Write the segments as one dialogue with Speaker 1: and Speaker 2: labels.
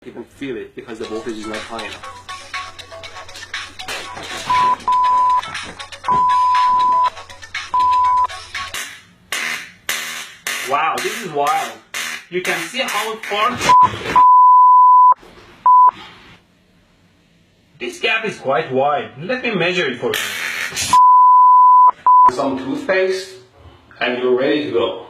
Speaker 1: You can feel it because the voltage is not high enough. Wow, this is wild. You can see how far this gap is quite wide. Let me measure it for you. Some toothpaste and you're ready to go.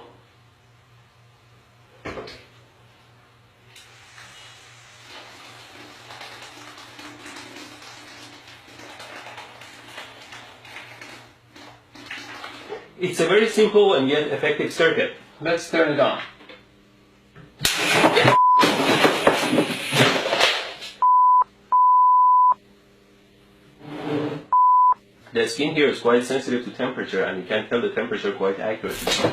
Speaker 1: It's a very simple and yet effective circuit. Let's turn it on. The skin here is quite sensitive to temperature and you can tell the temperature quite accurately.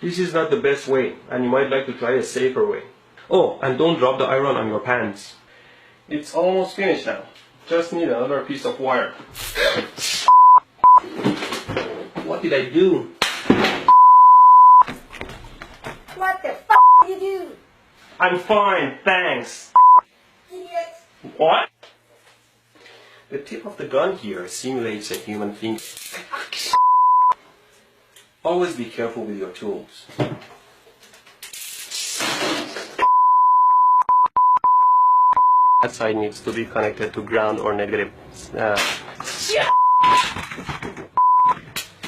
Speaker 1: This is not the best way and you might like to try a safer way. Oh, and don't drop the iron on your pants. It's almost finished now. Just need another piece of wire. What did I do?
Speaker 2: What the f*** did you do?
Speaker 1: I'm fine, thanks.
Speaker 2: Idiot.
Speaker 1: What? The tip of the gun here simulates a human finger. Always be careful with your tools. That side needs to be connected to ground or negative.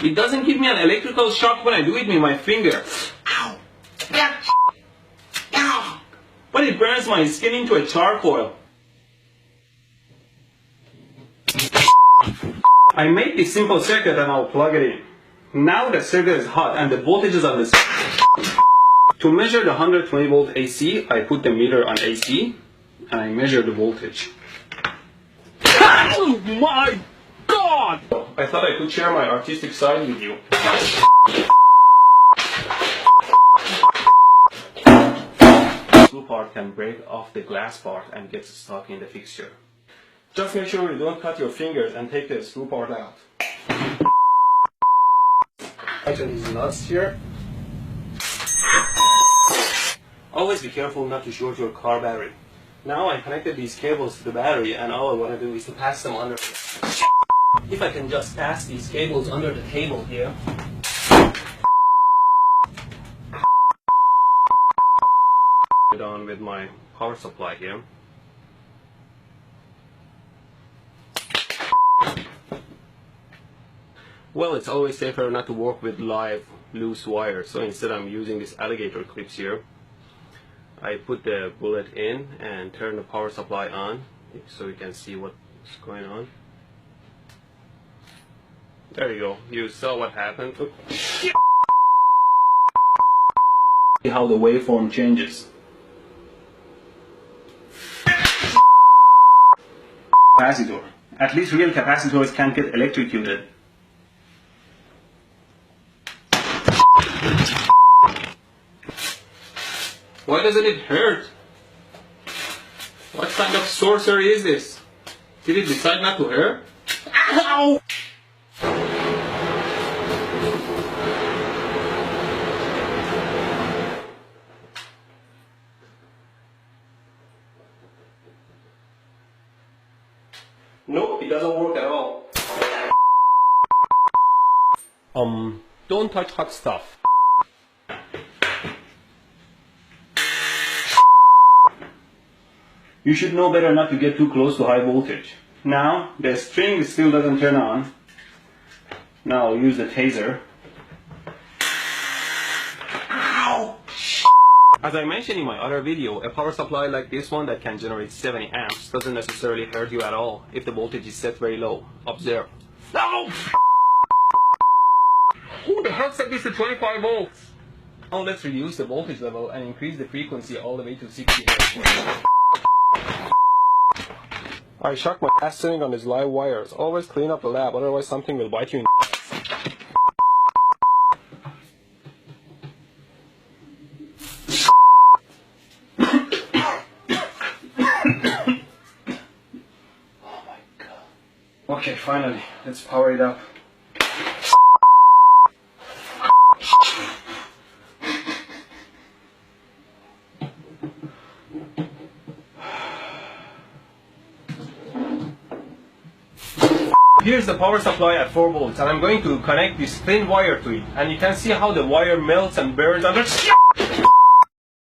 Speaker 1: It doesn't give me an electrical shock when I do it with my finger. Ow! Ow! But it burns my skin into a charcoal. I made this simple circuit and I'll plug it in. Now the circuit is hot and the voltage is on this. To measure the 120 volt AC, I put the meter on AC and I measure the voltage. Oh my God! I thought I could share my artistic side with you. The screw part can break off the glass part and get stuck in the fixture. Just make sure you don't cut your fingers and take the screw part out. Tighten these nuts here. Always be careful not to short your car battery. Now I connected these cables to the battery and all I want to do is to pass them under. If I can just pass these cables under the table here. Put it on with my power supply here. Well, it's always safer not to work with live, loose wire, so instead I'm using these alligator clips here. I put the bullet in and turn the power supply on, so you can see what's going on. There you go, you saw what happened. See how the waveform changes. Capacitor. At least real capacitors can't get electrocuted. Why doesn't it hurt? What kind of sorcery is this? Did it decide not to hurt? Ow! No, it doesn't work at all. Don't touch hot stuff. You should know better not to get too close to high voltage. Now, the string still doesn't turn on. Now I'll use the taser. Ow! As I mentioned in my other video, a power supply like this one that can generate 70 amps doesn't necessarily hurt you at all if the voltage is set very low. Observe. No! Who the hell set this to 25 volts? Now let's reduce the voltage level and increase the frequency all the way to 60 Hz. I shocked my ass sitting on these live wires. Always clean up the lab, otherwise something will bite you in the ass. Oh my God. Okay, finally, let's power it up. Here's the power supply at 4 volts, and I'm going to connect this thin wire to it, and you can see how the wire melts and burns under.